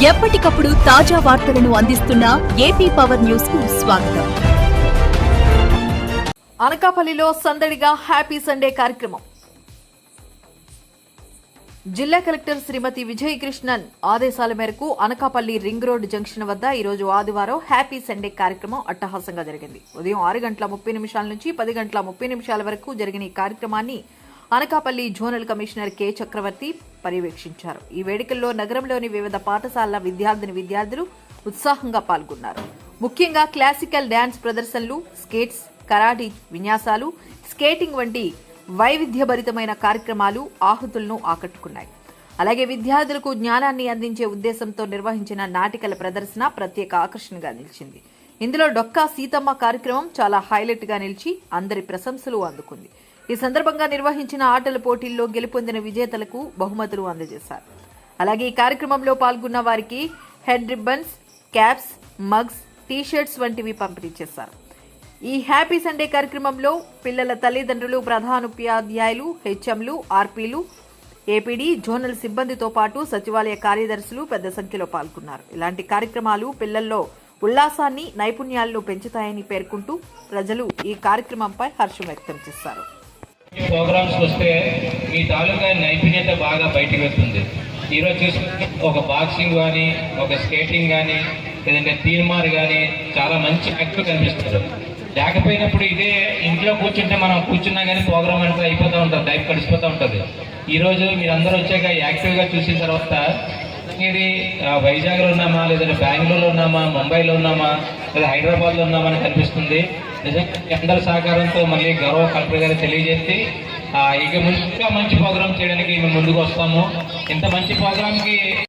ఎప్పటికప్పుడు తాజా వార్తలను అందిస్తున్న ఏపీ పవర్ న్యూస్ కు స్వాగతం. అనకాపల్లిలో సందడిగా హ్యాపీ సండే కార్యక్రమం. జిల్లా కలెక్టర్ శ్రీమతి విజయకృష్ణన్ ఆదేశాల మేరకు అనకాపల్లి రింగ్ రోడ్ జంక్షన్ వద్ద ఈరోజు ఆదివారం హ్యాపీ సండే కార్యక్రమం అట్టహాసంగా జరిగింది. ఉదయం 6:30 నుంచి 10:30 వరకు జరిగిన ఈ కార్యక్రమాన్ని అనకాపల్లి జోనల్ కమిషనర్ కె చక్రవర్తి పర్యవేక్షించారు. ఈ వేడుకల్లో నగరంలోని వివిధ పాఠశాలల విద్యార్థులు ఉత్సాహంగా పాల్గొన్నారు. ముఖ్యంగా క్లాసికల్ డాన్స్ ప్రదర్శనలు, స్కేట్స్, కరాటీ విన్యాసాలు, స్కేటింగ్ వంటి వైవిధ్యభరితమైన కార్యక్రమాలు ఆహుతులను ఆకట్టుకున్నాయి. అలాగే విద్యార్థులకు జ్ఞానాన్ని అందించే ఉద్దేశంతో నిర్వహించిన నాటికల ప్రదర్శన ప్రత్యేక ఆకర్షణగా నిలిచింది. ఇందులో డొక్కా సీతమ్మ కార్యక్రమం చాలా హైలైట్ గా నిలిచి అందరి ప్రశంసలు అందుకుంది. ఈ సందర్భంగా నిర్వహించిన ఆటల పోటీల్లో గెలుపొందిన విజేతలకు బహుమతులు అందజేశారు. అలాగే ఈ కార్యక్రమంలో పాల్గొన్న వారికి head ribbons, caps, mugs, T shirts వంటివి పంపిణీ చేశారు. ఈ హ్యాపీ సండే కార్యక్రమంలో పిల్లల తల్లిదండ్రులు, ప్రధానోపాధ్యాయులు, హెచ్ఎంలు, ఆర్పీలు, ఏపీడీ, జోనల్ సిబ్బందితో పాటు సచివాలయ కార్యదర్శులు పెద్ద సంఖ్యలో పాల్గొన్నారు. ఇలాంటి కార్యక్రమాలు పిల్లల్లో ఉల్లాసాన్ని, నైపుణ్యాలను పెంచుతాయని పేర్కొంటూ ప్రజలు ఈ కార్యక్రమంపై హర్షం వ్యక్తం చేశారు. ప్రోగ్రామ్స్ వస్తే మీ తాలూకా నైపుణ్యత బాగా బయటకు వస్తుంది. ఈరోజు చూసుకుంటే ఒక బాక్సింగ్ కానీ, ఒక స్కేటింగ్ కానీ, లేదంటే తీర్మార్ కానీ చాలా మంచి యాక్టివ్ కనిపిస్తారు. లేకపోయినప్పుడు ఇదే ఇంట్లో కూర్చుంటే మనం కూర్చున్నా కానీ ప్రోగ్రామ్ అంతా అయిపోతూ ఉంటుంది, టైం గడిచిపోతూ ఉంటుంది. ఈరోజు మీరందరూ వచ్చాక యాక్టివ్గా చూసిన తర్వాత ఇది వైజాగ్లో ఉన్నామా, లేదంటే బెంగళూరులో ఉన్నామా, ముంబైలో ఉన్నామా, లేదా హైదరాబాద్లో ఉన్నామా అని కనిపిస్తుంది. నిజంగా అందరి సహకారంతో మళ్ళీ గౌరవ కలెక్టర్ గారు తెలియజేసి ఇక ఇంకా మంచి ప్రోగ్రామ్ చేయడానికి మేము ముందుకు వస్తాము. ఇంత మంచి ప్రోగ్రామ్కి